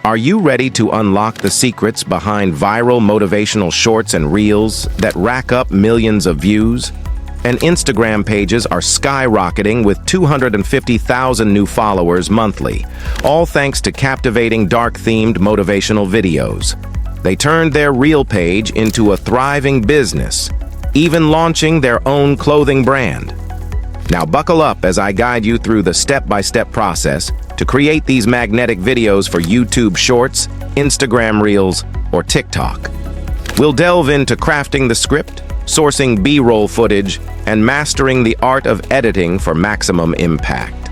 Are you ready to unlock the secrets behind viral motivational shorts and reels that rack up millions of views? And Instagram pages are skyrocketing with 250,000 new followers monthly, all thanks to captivating dark-themed motivational videos. They turned their reel page into a thriving business, even launching their own clothing brand. Now buckle up as I guide you through the step-by-step process to create these magnetic videos for YouTube Shorts, Instagram Reels, or TikTok. We'll delve into crafting the script, sourcing B-roll footage, and mastering the art of editing for maximum impact.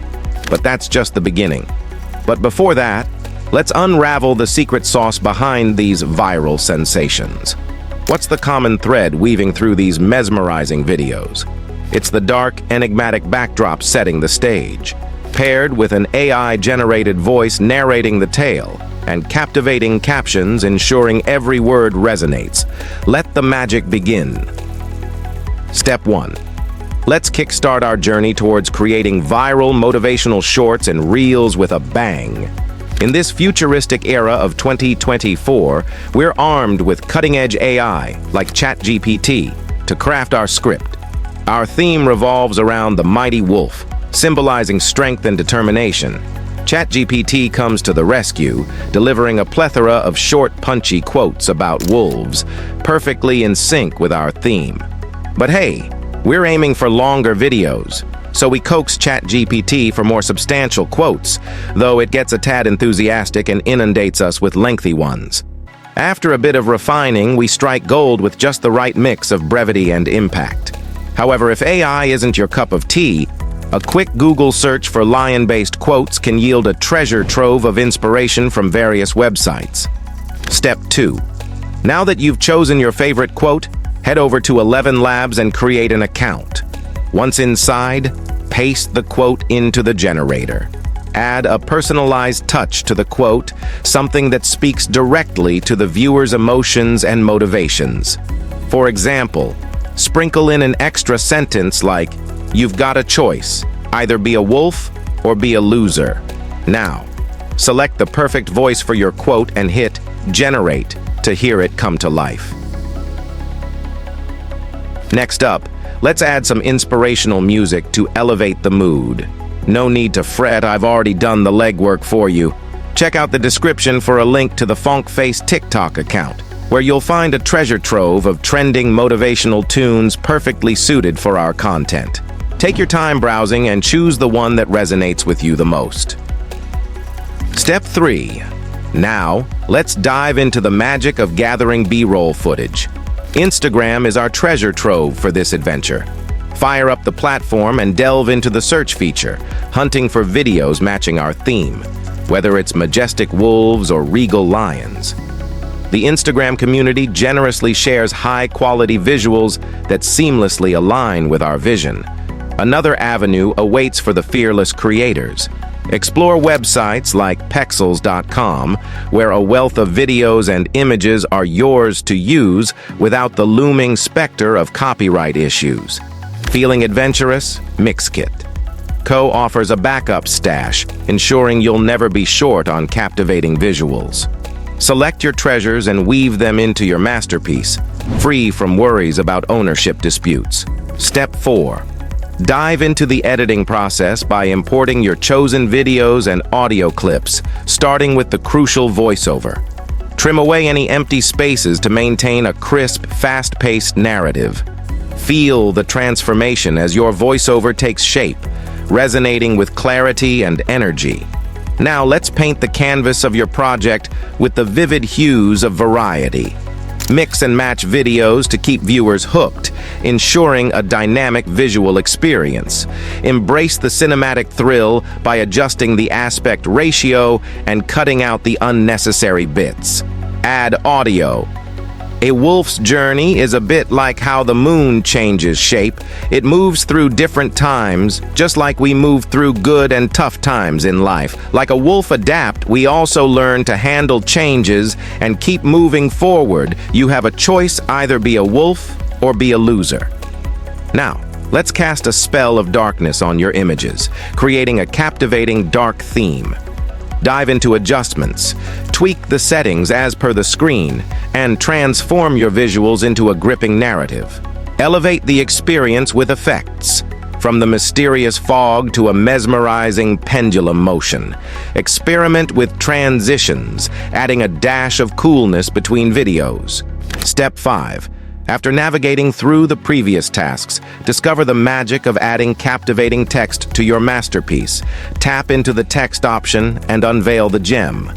But that's just the beginning. But before that, let's unravel the secret sauce behind these viral sensations. What's the common thread weaving through these mesmerizing videos? It's the dark, enigmatic backdrop setting the stage, paired with an AI-generated voice narrating the tale, and captivating captions ensuring every word resonates. Let the magic begin. Step 1. Let's kickstart our journey towards creating viral motivational shorts and reels with a bang. In this futuristic era of 2024, we're armed with cutting-edge AI, like ChatGPT, to craft our script. Our theme revolves around the mighty wolf, symbolizing strength and determination. ChatGPT comes to the rescue, delivering a plethora of short, punchy quotes about wolves, perfectly in sync with our theme. But hey, we're aiming for longer videos, so we coax ChatGPT for more substantial quotes, though it gets a tad enthusiastic and inundates us with lengthy ones. After a bit of refining, we strike gold with just the right mix of brevity and impact. However, if AI isn't your cup of tea, a quick Google search for lion-based quotes can yield a treasure trove of inspiration from various websites. Step 2. Now that you've chosen your favorite quote, head over to 11 Labs and create an account. Once inside, paste the quote into the generator. Add a personalized touch to the quote, something that speaks directly to the viewer's emotions and motivations. For example, sprinkle in an extra sentence like, "You've got a choice, either be a wolf or be a loser." Now, select the perfect voice for your quote and hit Generate to hear it come to life. Next up, let's add some inspirational music to elevate the mood. No need to fret, I've already done the legwork for you. Check out the description for a link to the Funk Face TikTok account, where you'll find a treasure trove of trending motivational tunes perfectly suited for our content. Take your time browsing and choose the one that resonates with you the most. Step 3. Now, let's dive into the magic of gathering B-roll footage. Instagram is our treasure trove for this adventure. Fire up the platform and delve into the search feature, hunting for videos matching our theme, whether it's majestic wolves or regal lions. The Instagram community generously shares high-quality visuals that seamlessly align with our vision. Another avenue awaits for the fearless creators. Explore websites like pexels.com, where a wealth of videos and images are yours to use without the looming specter of copyright issues. Feeling adventurous? Mixkit Co. offers a backup stash, ensuring you'll never be short on captivating visuals. Select your treasures and weave them into your masterpiece, free from worries about ownership disputes. Step 4. Dive into the editing process by importing your chosen videos and audio clips, starting with the crucial voiceover. Trim away any empty spaces to maintain a crisp, fast-paced narrative. Feel the transformation as your voiceover takes shape, resonating with clarity and energy. Now let's paint the canvas of your project with the vivid hues of variety. Mix and match videos to keep viewers hooked, ensuring a dynamic visual experience. Embrace the cinematic thrill by adjusting the aspect ratio and cutting out the unnecessary bits. Add audio. A wolf's journey is a bit like how the moon changes shape. It moves through different times, just like we move through good and tough times in life. Like a wolf adapt, we also learn to handle changes and keep moving forward. You have a choice, either be a wolf or be a loser. Now, let's cast a spell of darkness on your images, creating a captivating dark theme. Dive into adjustments, tweak the settings as per the screen, and transform your visuals into a gripping narrative. Elevate the experience with effects, from the mysterious fog to a mesmerizing pendulum motion. Experiment with transitions, adding a dash of coolness between videos. Step 5. After navigating through the previous tasks, discover the magic of adding captivating text to your masterpiece. Tap into the text option and unveil the gem.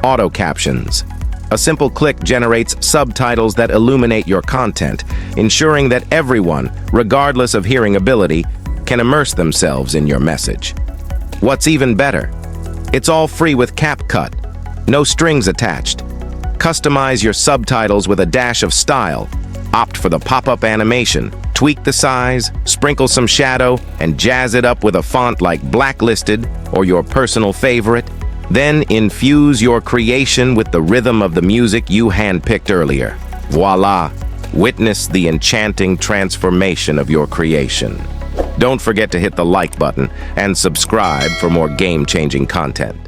Auto captions. A simple click generates subtitles that illuminate your content, ensuring that everyone, regardless of hearing ability, can immerse themselves in your message. What's even better? It's all free with CapCut. No strings attached. Customize your subtitles with a dash of style. Opt for the pop-up animation. Tweak the size, sprinkle some shadow, and jazz it up with a font like Blacklisted or your personal favorite. Then infuse your creation with the rhythm of the music you handpicked earlier. Voila! Witness the enchanting transformation of your creation. Don't forget to hit the like button and subscribe for more game-changing content.